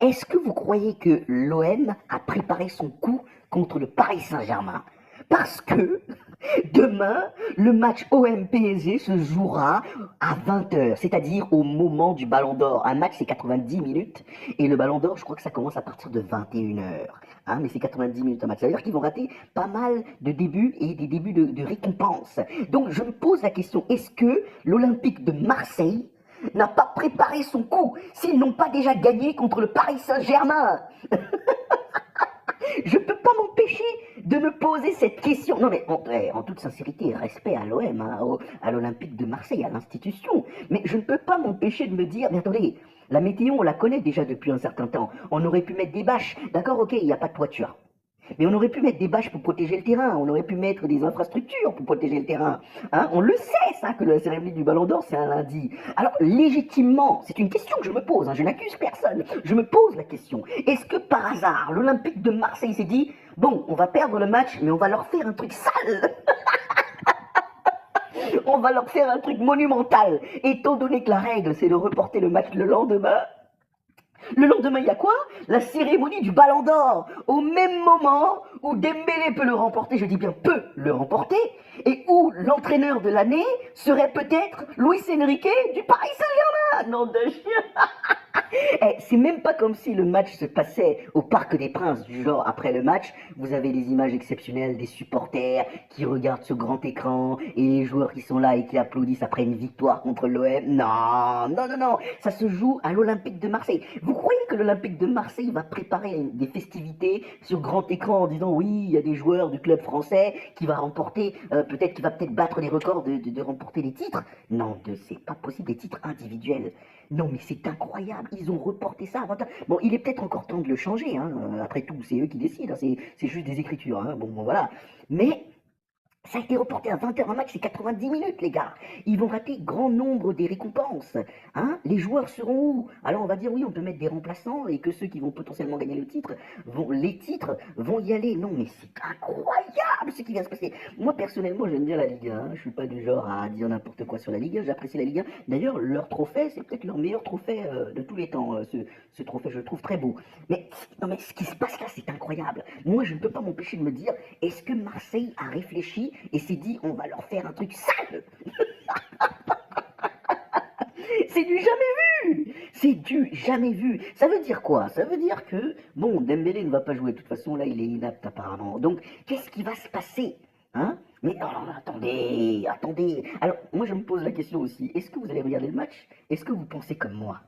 Est-ce que vous croyez que l'OM a préparé son coup contre le Paris Saint-Germain? Parce que demain, le match OM-PSG se jouera à 20 h, c'est-à-dire au moment du Ballon d'Or. Un match, c'est 90 minutes, et le Ballon d'Or, je crois que ça commence à partir de 21 h. Hein, mais c'est 90 minutes un match. Ça veut dire qu'ils vont rater pas mal de débuts et des débuts de récompenses. Donc je me pose la question, est-ce que l'Olympique de Marseille n'a pas préparé son coup s'ils n'ont pas déjà gagné contre le Paris Saint-Germain? Je ne peux pas m'empêcher de me poser cette question. Non mais en toute sincérité, respect à l'OM, hein, à l'Olympique de Marseille, à l'institution. Mais je ne peux pas m'empêcher de me dire, mais attendez, la météo on la connaît déjà depuis un certain temps. On aurait pu mettre des bâches. D'accord, ok, il n'y a pas de toiture. Mais on aurait pu mettre des bâches pour protéger le terrain, on aurait pu mettre des infrastructures pour protéger le terrain. Hein, on le sait, ça, que la cérémonie du Ballon d'Or, c'est un lundi. Alors, légitimement, c'est une question que je me pose, hein, je n'accuse personne, je me pose la question. Est-ce que par hasard, l'Olympique de Marseille s'est dit, bon, on va perdre le match, mais on va leur faire un truc sale? On va leur faire un truc monumental. Étant donné que la règle, c'est de reporter le match le lendemain, le lendemain, il y a quoi? La cérémonie du Ballon d'Or. Au même moment où Dembélé peut le remporter, je dis bien peut le remporter, et où l'entraîneur de l'année serait peut-être Luis Enrique du Paris Saint-Germain. Non de chien. C'est même pas comme si le match se passait au Parc des Princes, du genre après le match, vous avez des images exceptionnelles des supporters qui regardent ce grand écran et les joueurs qui sont là et qui applaudissent après une victoire contre l'OM. Non, non, non, non, ça se joue à l'Olympique de Marseille. Vous croyez que l'Olympique de Marseille va préparer des festivités sur grand écran en disant oui, il y a des joueurs du club français qui va remporter, peut-être qui va peut-être battre les records de remporter les titres? Non, c'est pas possible, des titres individuels. Non, mais c'est incroyable. Ils ont reporté ça avant. Bon, il est peut-être encore temps de le changer. Hein. Après tout, c'est eux qui décident. Hein. C'est juste des écritures. Hein. Bon, voilà. Mais ça a été reporté à 20 h un match, c'est 90 minutes, les gars. Ils vont rater grand nombre des récompenses. Hein, les joueurs seront où? Alors on va dire oui, on peut mettre des remplaçants et que ceux qui vont potentiellement gagner les titres vont y aller. Non, mais c'est incroyable ce qui vient se passer. Moi, personnellement, j'aime bien la Ligue 1. Hein. Je suis pas du genre à dire n'importe quoi sur la Ligue 1. J'apprécie la Ligue 1. D'ailleurs, leur trophée, c'est peut-être leur meilleur trophée de tous les temps. Ce trophée, je le trouve très beau. Mais, non, mais ce qui se passe là, c'est incroyable. Moi, je ne peux pas m'empêcher de me dire, est-ce que Marseille a réfléchi et s'est dit on va leur faire un truc sale? C'est du jamais vu. C'est du jamais vu. Ça veut dire quoi? Ça veut dire que, bon, Dembélé ne va pas jouer, de toute façon, là, il est inapte apparemment. Donc, qu'est-ce qui va se passer? Hein? Mais oh, attendez, attendez. Alors, moi, je me pose la question aussi. Est-ce que vous allez regarder le match? Est-ce que vous pensez comme moi?